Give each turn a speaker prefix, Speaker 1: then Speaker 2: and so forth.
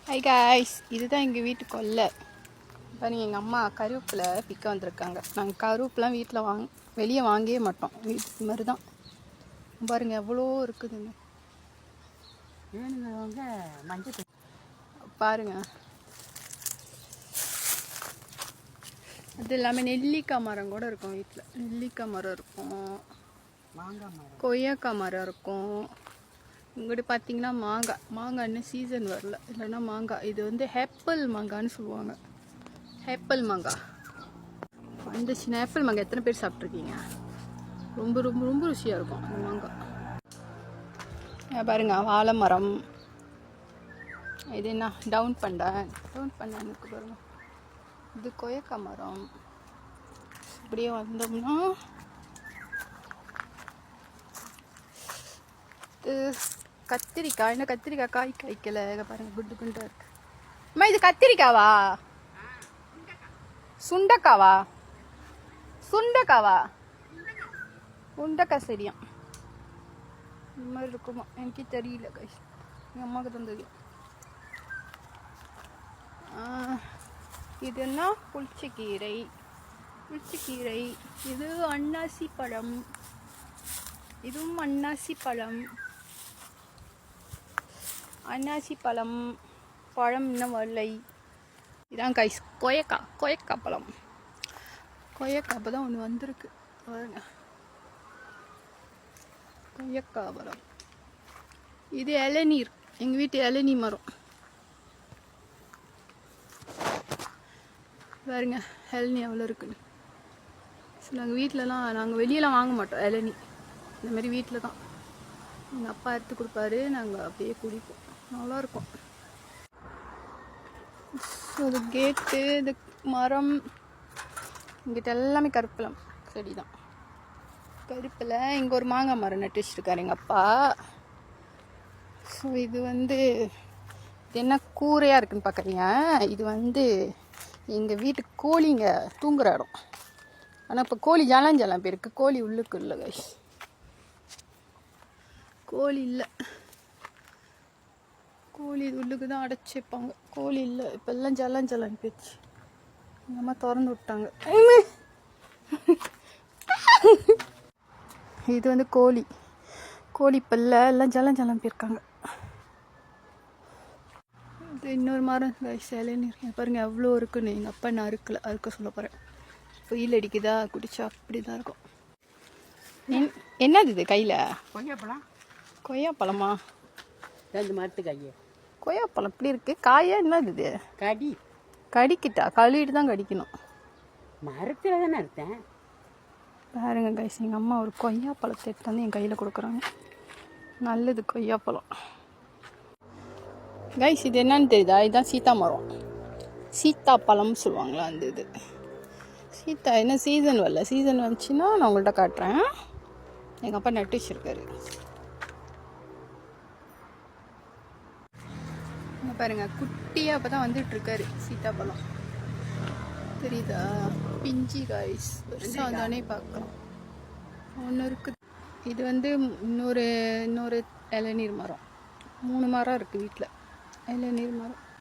Speaker 1: High guys, இதுதான் எங்கள் வீட்டு கொல்லை. பாருங்கள், எங்கள் அம்மா கருவேப்பிலை பிக்க வந்திருக்காங்க. நாங்கள் கருவேப்பிலாம் வீட்டில் வெளியே வாங்கவே மாட்டோம். வீட்டு மாதிரி தான். பாருங்கள் எவ்வளோ இருக்குதுங்க. மஞ்சள் பாருங்கள். அது இல்லாமல் நெல்லிக்காய் மரம் கூட இருக்கும் வீட்டில். நெல்லிக்காய் மரம் இருக்கும், மாங்காய் மரம், கொய்யாக்காய் மரம் இருக்கும். இங்கிட்ட பார்த்தீங்கன்னா மாங்காய் இன்னும் சீசன் வரல. இல்லைன்னா மாங்காய் இது வந்து ஆப்பிள் மாங்கான்னு சொல்லுவாங்க. ஆப்பிள் மாங்காய் வந்துச்சுன்னா ஆப்பிள் மாங்காய் எத்தனை பேர் சாப்பிட்ருக்கீங்க? ரொம்ப ரொம்ப ரொம்ப ருசியாக இருக்கும் அந்த மாங்காய். பாருங்க, வாழை மரம். இது என்ன டவுன் பண்ணேன் இருக்கு பாருங்க. இது கொய்யாக்காய் மரம். இப்படியே வந்தோம்னா கத்திரிக்காய். என்ன கத்திரிக்காய் காய் காய்க்கல பாருங்க, குண்டு குண்டா இருக்கு. அம்மா இது கத்திரிக்காவா? சுண்டக்காவா? உண்டக்காய் சரியா இந்த மாதிரி இருக்குமா? எனக்கு தெரியல கைஸ், எங்கள் அம்மாவுக்கு தான் தெரியும். இதுன்னா புளிச்சக்கீரை. இது அன்னாசி பழம். இதுவும் அன்னாசி பழம். பழம் இன்னும் வரலை. இதான் கைஸ் கொய்யாக்காய் பழம். கொய்யாக்காய் அப்போ தான் ஒன்று வந்திருக்கு பாருங்க. கொய்யாக்காய் பழம். இது இளநீர். எங்கள் வீட்டு இளநீ மரம் பாருங்க. இளநீ எவ்வளோ இருக்குன்னு. நாங்கள் வீட்டிலலாம் நாங்கள் வெளியெலாம் வாங்க மாட்டோம். இளநீ இந்த மாதிரி வீட்டில் தான் எங்கள் அப்பா எடுத்து கொடுப்பாரு. நாங்கள் அப்படியே குடிப்போம். நல்லாயிருக்கும். இது கேட்டு, இது மரம். இங்கிட்ட எல்லாமே கருப்பலம் செடி தான். கருப்பில் இங்கே ஒரு மாங்காய் மரம் நட்டு வச்சுருக்காரு எங்கள் அப்பா. ஸோ இது வந்து என்ன கூரையாக இருக்குன்னு பார்க்குறீங்க. இது வந்து எங்கள் வீட்டு கோழிங்க தூங்குற இடம். ஆனால் இப்போ கோழி ஜலம் பேருக்கு கோழி உள்ளுக்கு இல்லை கைஸ். கோழி இல்லை. கோழி உள்ளுக்கு தான் அடைச்சி வைப்பாங்க. கோழி இல்லை. இப்போ எல்லாம் ஜலம் போயிடுச்சு. எங்கள் அம்மா திறந்து விட்டாங்க. இது வந்து கோழி பல்ல எல்லாம் ஜலம் போயிருக்காங்க. இது இன்னொரு மரம் இளநீர் பாருங்க எவ்வளோ இருக்குன்னு. எங்கள் அப்பா நான் அறுக்க சொல்ல போகிறேன். வெயில் அடிக்குதா, குடிச்சா அப்படி தான் இருக்கும். என்னது இது கையில்? கொய்யாப்பழமா?
Speaker 2: ரெண்டு மரத்து காய்.
Speaker 1: கொய்யாப்பழம் இப்படி இருக்கு. காயா என்னது இது? கடிக்கிட்டா? கழுவிட்டு தான் கடிக்கணும்.
Speaker 2: மரத்தில் தானே அறுத்தேன்.
Speaker 1: பாருங்க கைஸ், எங்கள் அம்மா ஒரு கொய்யாப்பழத்தை எடுத்து வந்து என் கையில் கொடுக்குறாங்க. நல்லது கொய்யாப்பழம் கைஸ். இது என்னன்னு தெரியுதா? இதுதான் சீத்தா மரம். சீத்தா பழம்னு சொல்லுவாங்களா அந்த இது. சீத்தா என்ன சீசன் வரல. சீசன் வந்துச்சுன்னா நான் உங்கள்கிட்ட காட்டுறேன். எங்கள் அப்பா நட்டு வச்சுருக்காரு. பாருங்க, குட்டியாக அப்போ தான் வந்துட்டுருக்காரு சீத்தாப்பழம். தெரியுதா? பிஞ்சி காய்ஸ். வருஷம் வந்தோடனே பார்க்கலாம். ஒன்று இருக்குது. இது வந்து இன்னொரு இளநீர் மரம். 3 மரம் இருக்குது வீட்டில். இளநீர் மரம்.